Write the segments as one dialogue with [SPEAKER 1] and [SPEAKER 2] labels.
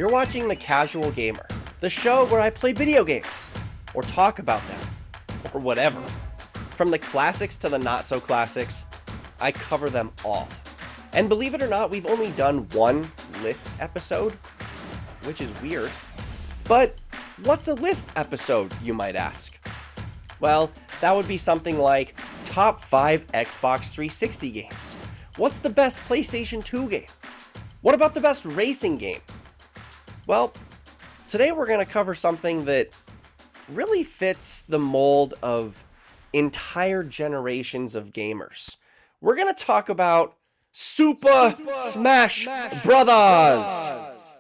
[SPEAKER 1] You're watching The Casual Gamer, the show where I play video games, or talk about them, or whatever. From the classics to the not-so-classics, I cover them all. And believe it or not, we've only done one list episode, which is weird. But what's a list episode, you might ask? Well, that would be something like top 5 Xbox 360 games. What's the best PlayStation 2 game? What about the best racing game? Well, today we're going to cover something that really fits the mold of entire generations of gamers. We're going to talk about Super Smash Brothers.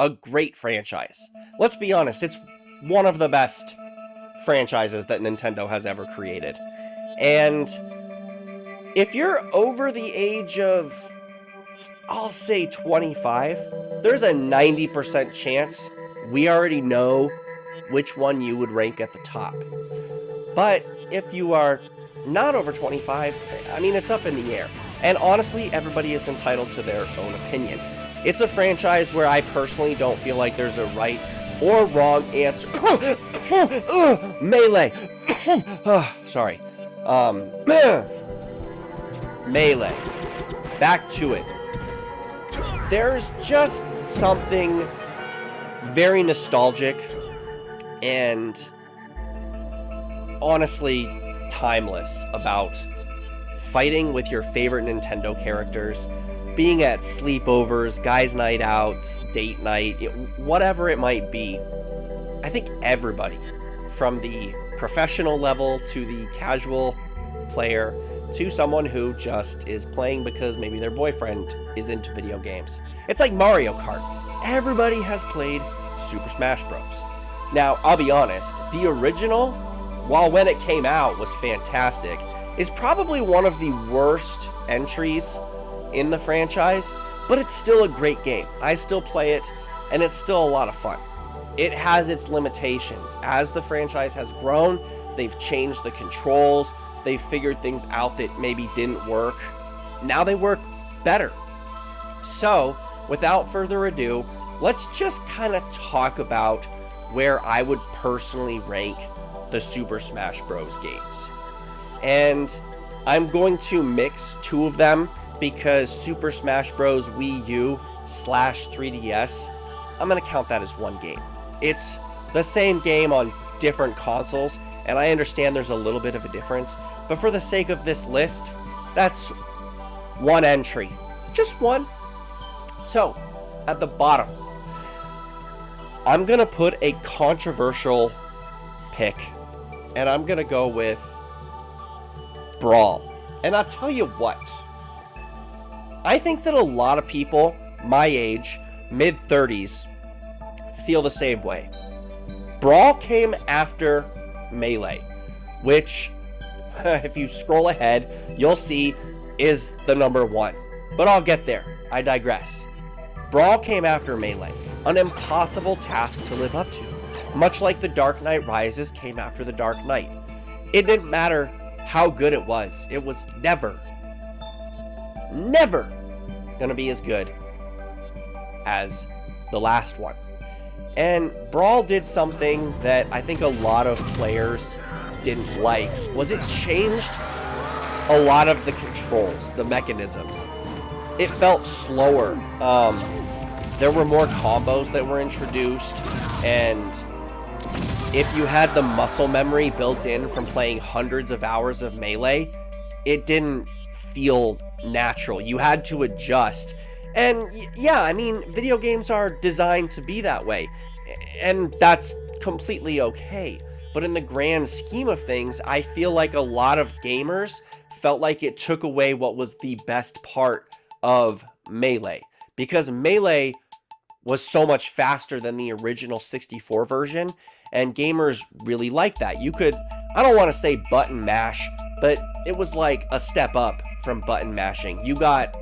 [SPEAKER 1] A great franchise. Let's be honest, it's one of the best franchises that Nintendo has ever created. And if you're over the age of, I'll say 25, there's a 90% chance we already know which one you would rank at the top. But if you are not over 25, I mean, it's up in the air. And honestly, everybody is entitled to their own opinion. It's a franchise where I personally don't feel like there's a right or wrong answer. Melee. Sorry. Melee. Back to it. There's just something very nostalgic and honestly timeless about fighting with your favorite Nintendo characters, being at sleepovers, guys' night outs, date night, whatever it might be. I think everybody, from the professional level to the casual player to someone who just is playing because maybe their boyfriend is into video games. It's like Mario Kart. Everybody has played Super Smash Bros. Now, I'll be honest, the original, while when it came out was fantastic, is probably one of the worst entries in the franchise, but it's still a great game. I still play it, and it's still a lot of fun. It has its limitations. As the franchise has grown, they've changed the controls, they've figured things out that maybe didn't work. Now they work better. So, without further ado, let's just kind of talk about where I would personally rank the Super Smash Bros. Games. And I'm going to mix two of them because Super Smash Bros. Wii U / 3DS, I'm going to count that as one game. It's the same game on different consoles, and I understand there's a little bit of a difference, but for the sake of this list, that's one entry. Just one. So, at the bottom, I'm going to put a controversial pick, and I'm going to go with Brawl. And I'll tell you what, I think that a lot of people my age, mid-30s, feel the same way. Brawl came after Melee, which, if you scroll ahead, you'll see is the number one. But I'll get there. I digress. Brawl came after Melee, an impossible task to live up to, much like The Dark Knight Rises came after The Dark Knight. It didn't matter how good it was never gonna be as good as the last one. And Brawl did something that I think a lot of players didn't like, was it changed a lot of the controls, the mechanisms. It felt slower. There were more combos that were introduced, and if you had the muscle memory built in from playing hundreds of hours of Melee, it didn't feel natural. You had to adjust. And yeah, I mean, video games are designed to be that way, and that's completely okay. But in the grand scheme of things, I feel like a lot of gamers felt like it took away what was the best part of Melee, because Melee was so much faster than the original 64 version, and gamers really liked that. You could, I don't want to say button mash, but it was like a step up from button mashing. You got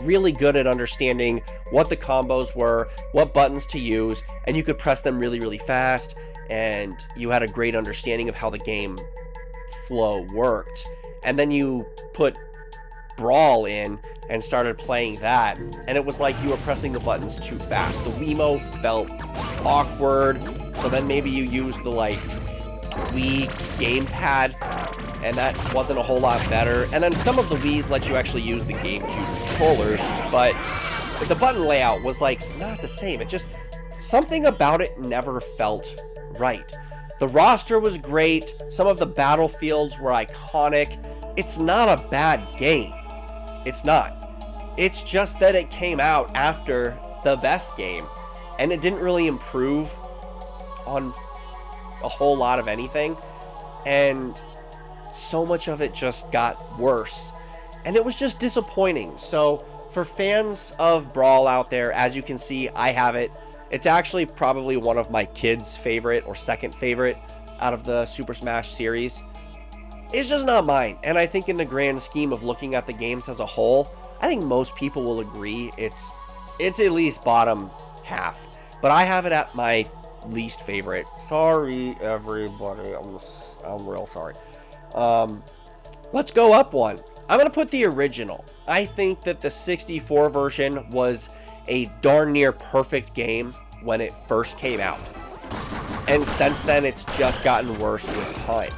[SPEAKER 1] really good at understanding what the combos were, what buttons to use, and you could press them really, really fast, and you had a great understanding of how the game flow worked. And then you put Brawl in and started playing that, and it was like you were pressing the buttons too fast. The Wiimote felt awkward, so then maybe you used the like Wii gamepad, and that wasn't a whole lot better. And then some of the Wiis let you actually use the GameCube controllers, but the button layout was like not the same. It just, something about it never felt right. The roster was great, some of the battlefields were iconic. It's not a bad game. It's not. It's just that it came out after the best game, and it didn't really improve on a whole lot of anything, and so much of it just got worse, and it was just disappointing. So for fans of Brawl out there, as you can see, I have it. It's actually probably one of my kids' favorite or second favorite out of the Super Smash series. It's just not mine, and I think in the grand scheme of looking at the games as a whole, I think most people will agree it's at least bottom half, but I have it at my least favorite. Sorry everybody, I'm real sorry. Let's go up one. I'm gonna put the original. I think that the 64 version was a darn near perfect game when it first came out, and since then it's just gotten worse with time.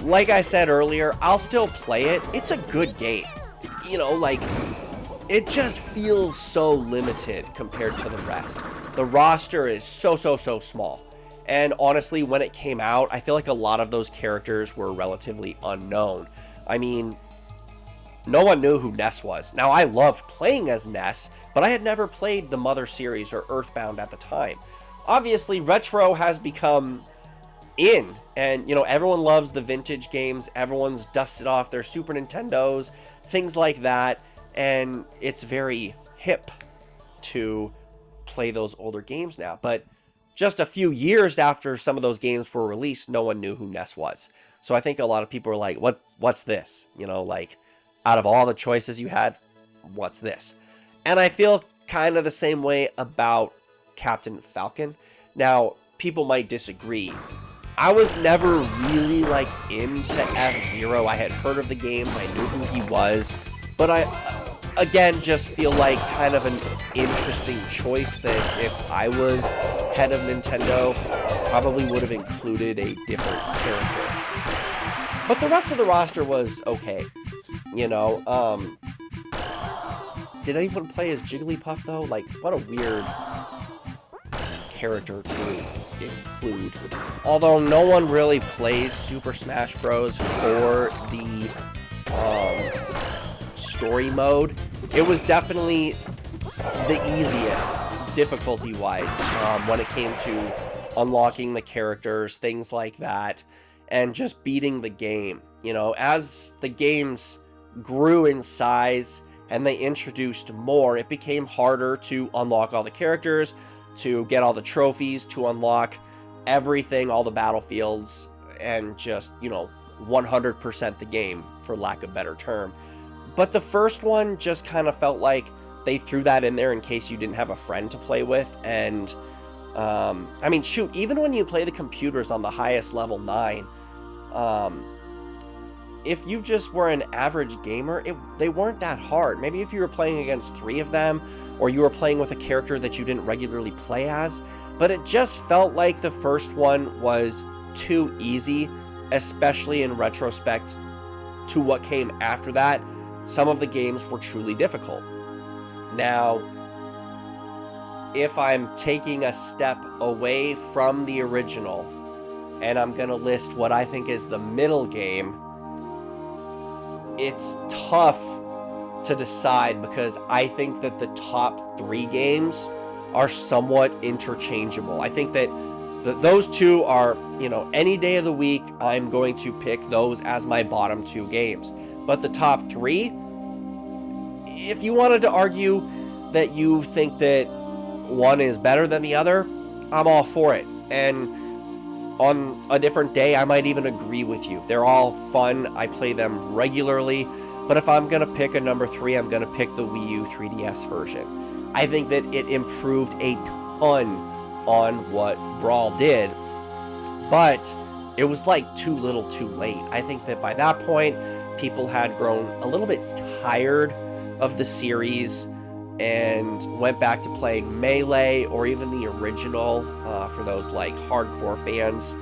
[SPEAKER 1] Like I said earlier, I'll still play it. It's a good game. You know, like, it just feels so limited compared to the rest. The roster is so small. And honestly, when it came out, I feel like a lot of those characters were relatively unknown. I mean, no one knew who Ness was. Now, I loved playing as Ness, but I had never played the Mother series or Earthbound at the time. Obviously, retro has become in, and you know, everyone loves the vintage games. Everyone's dusted off their Super Nintendos, things like that, and it's very hip to play those older games now. But just a few years after some of those games were released, no one knew who Ness was. So I think a lot of people are like, what's this? You know, like, out of all the choices you had, what's this? And I feel kind of the same way about Captain Falcon. Now, people might disagree. I was never really like into F-Zero. I had heard of the games, I knew who he was, but I, again, just feel like kind of an interesting choice that if I was head of Nintendo, probably would have included a different character. But the rest of the roster was okay, you know. Did anyone play as Jigglypuff though? Like, what a weird character to include. Although no one really plays Super Smash Bros. For the story mode, it was definitely the easiest difficulty-wise when it came to unlocking the characters, things like that, and just beating the game. You know, as the games grew in size and they introduced more, it became harder to unlock all the characters, to get all the trophies, to unlock everything, all the battlefields, and just, you know, 100% the game, for lack of a better term. But the first one just kind of felt like they threw that in there in case you didn't have a friend to play with. And I mean, shoot, even when you play the computers on the highest level 9, if you just were an average gamer, they weren't that hard. Maybe if you were playing against 3 of them, or you were playing with a character that you didn't regularly play as, but it just felt like the first one was too easy, especially in retrospect to what came after that. Some of the games were truly difficult. Now, if I'm taking a step away from the original, and I'm going to list what I think is the middle game, it's tough to decide because I think that the top 3 games are somewhat interchangeable. I think that those 2 are, you know, any day of the week, I'm going to pick those as my bottom 2 games. But the top 3, if you wanted to argue that you think that one is better than the other, I'm all for it. And on a different day, I might even agree with you. They're all fun. I play them regularly. But if I'm going to pick a number 3, I'm going to pick the Wii U 3DS version. I think that it improved a ton on what Brawl did, but it was like too little too late. I think that by that point, people had grown a little bit tired of the series and went back to playing Melee or even the original, for those like hardcore fans,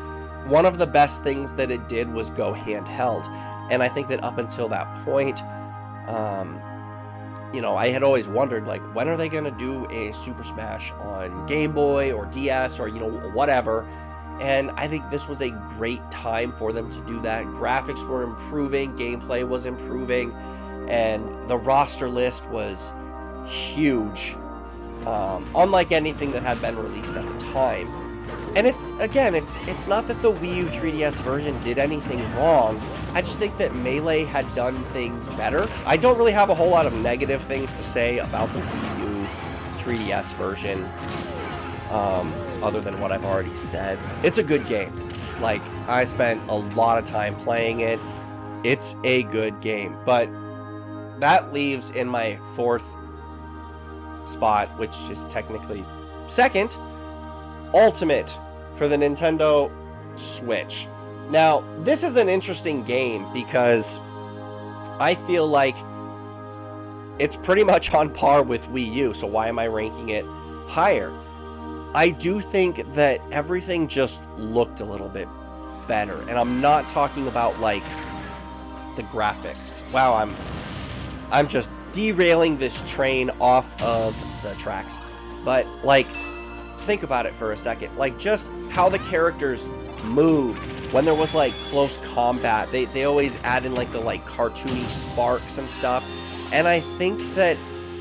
[SPEAKER 1] one of the best things that it did was go handheld. And I think that up until that point, you know, I had always wondered, like, when are they going to do a Super Smash on Game Boy or DS or, you know, whatever. And I think this was a great time for them to do that. Graphics were improving, gameplay was improving, and the roster list was huge, unlike anything that had been released at the time. And it's not that the Wii U 3DS version did anything wrong. I just think that Melee had done things better. I don't really have a whole lot of negative things to say about the Wii U 3DS version, other than what I've already said. It's a good game. Like, I spent a lot of time playing it. It's a good game. But that leaves in my fourth spot, which is technically second, Ultimate for the Nintendo Switch. Now, this is an interesting game because I feel like it's pretty much on par with Wii U, so why am I ranking it higher? I do think that everything just looked a little bit better, and I'm not talking about like the graphics. Wow, I'm just derailing this train off of the tracks. But like, think about it for a second. Like, just how the characters move when there was like close combat. They always add in like the like cartoony sparks and stuff. And I think that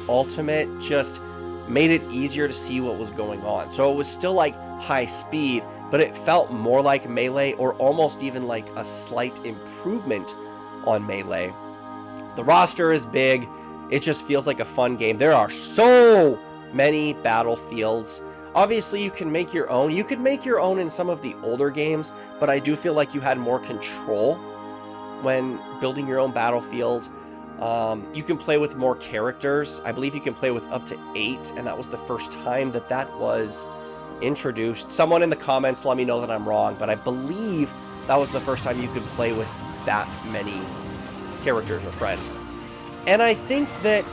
[SPEAKER 1] Ultimate just made it easier to see what was going on. So it was still like high speed, but it felt more like Melee, or almost even like a slight improvement on Melee. The roster is big. It just feels like a fun game. There are so many battlefields. Obviously, you can make your own. You could make your own in some of the older games, but I do feel like you had more control when building your own battlefield. You can play with more characters. I believe you can play with up to 8, and that was the first time that that was introduced. Someone in the comments let me know that I'm wrong, but I believe that was the first time you could play with that many characters or friends. And I think that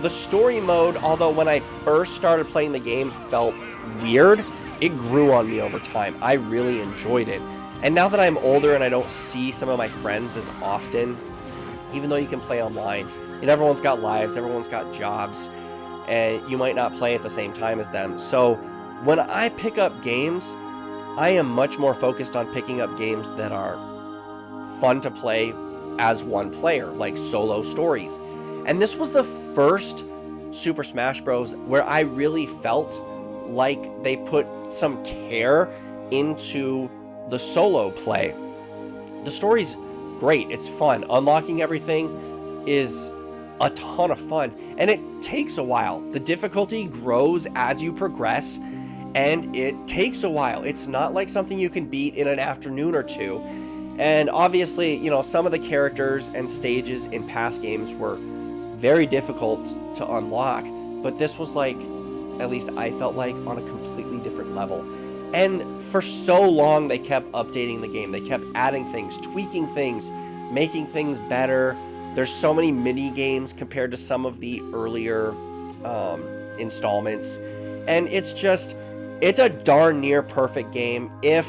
[SPEAKER 1] the story mode, although when I first started playing the game felt weird, it grew on me over time. I really enjoyed it. And now that I'm older and I don't see some of my friends as often, even though you can play online, and everyone's got lives, everyone's got jobs, and you might not play at the same time as them. So when I pick up games, I am much more focused on picking up games that are fun to play as one player, like solo stories. And this was the first Super Smash Bros. Where I really felt like they put some care into the solo play. The story's great, it's fun. Unlocking everything is a ton of fun, and it takes a while. The difficulty grows as you progress, and it takes a while. It's not like something you can beat in an afternoon or two. And obviously, you know, some of the characters and stages in past games were very difficult to unlock, but this was like, at least I felt like, on a completely different level. And for so long they kept updating the game. They kept adding things, tweaking things, making things better. There's so many mini games compared to some of the earlier installments, and it's a darn near perfect game if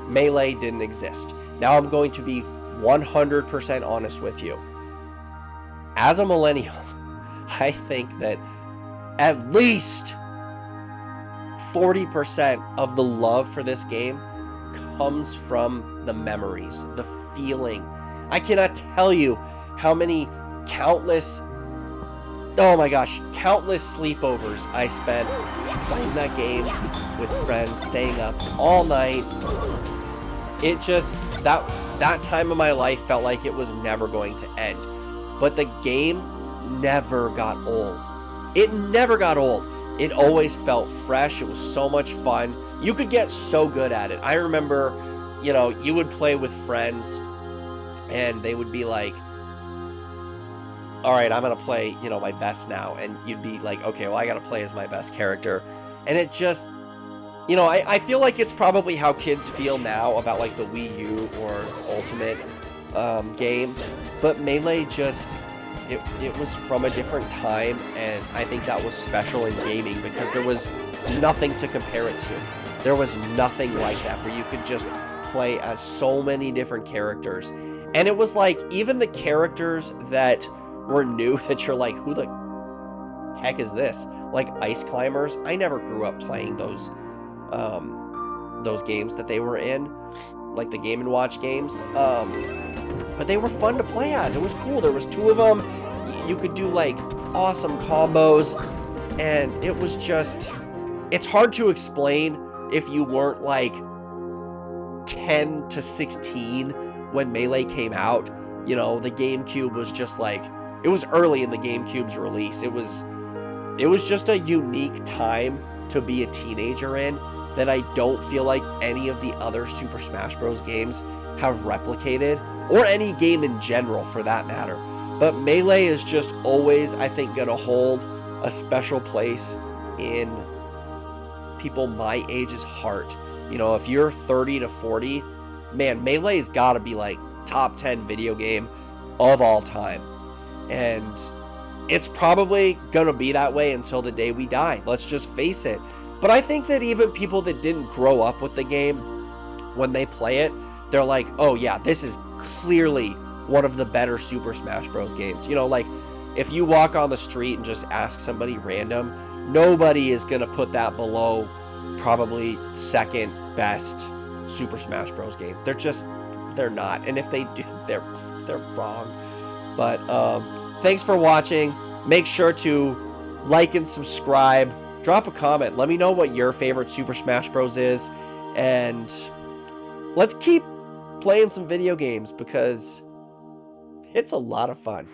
[SPEAKER 1] Melee didn't exist. Now I'm going to be 100% honest with you. As a millennial, I think that at least 40% of the love for this game comes from the memories, the feeling. I cannot tell you how many countless sleepovers I spent playing that game with friends, staying up all night. It just, that time of my life felt like it was never going to end. But the game never got old. It never got old. It always felt fresh. It was so much fun. You could get so good at it. I remember, you know, you would play with friends and they would be like, all right, I'm going to play, you know, my best now. And you'd be like, okay, well, I got to play as my best character. And it just, you know, I feel like it's probably how kids feel now about like the Wii U or Ultimate game. But Melee just, it was from a different time, and I think that was special in gaming because there was nothing to compare it to. There was nothing like that where you could just play as so many different characters. And it was like, even the characters that were new that you're like, who the heck is this? Like Ice Climbers. I never grew up playing those games that they were in, like the Game & Watch games. But they were fun to play as. It was cool. There was 2 of them. You could do like awesome combos, and it was just, it's hard to explain if you weren't like 10 to 16 when Melee came out. You know, the GameCube was just like, it was early in the GameCube's release. It was just a unique time to be a teenager in that I don't feel like any of the other Super Smash Bros. Games have replicated, or any game in general for that matter. But Melee is just always, I think, gonna hold a special place in people my age's heart. You know, if you're 30 to 40, man, Melee's gotta be like top 10 video game of all time. And it's probably gonna be that way until the day we die. Let's just face it. But I think that even people that didn't grow up with the game, when they play it, they're like, oh yeah, this is clearly one of the better Super Smash Bros. Games. You know, like, if you walk on the street and just ask somebody random, nobody is gonna put that below probably second best Super Smash Bros. Game. They're not. And if they do, they're wrong. But thanks for watching. Make sure to like and subscribe. Drop a comment. Let me know what your favorite Super Smash Bros. Is. And let's keep playing some video games because it's a lot of fun.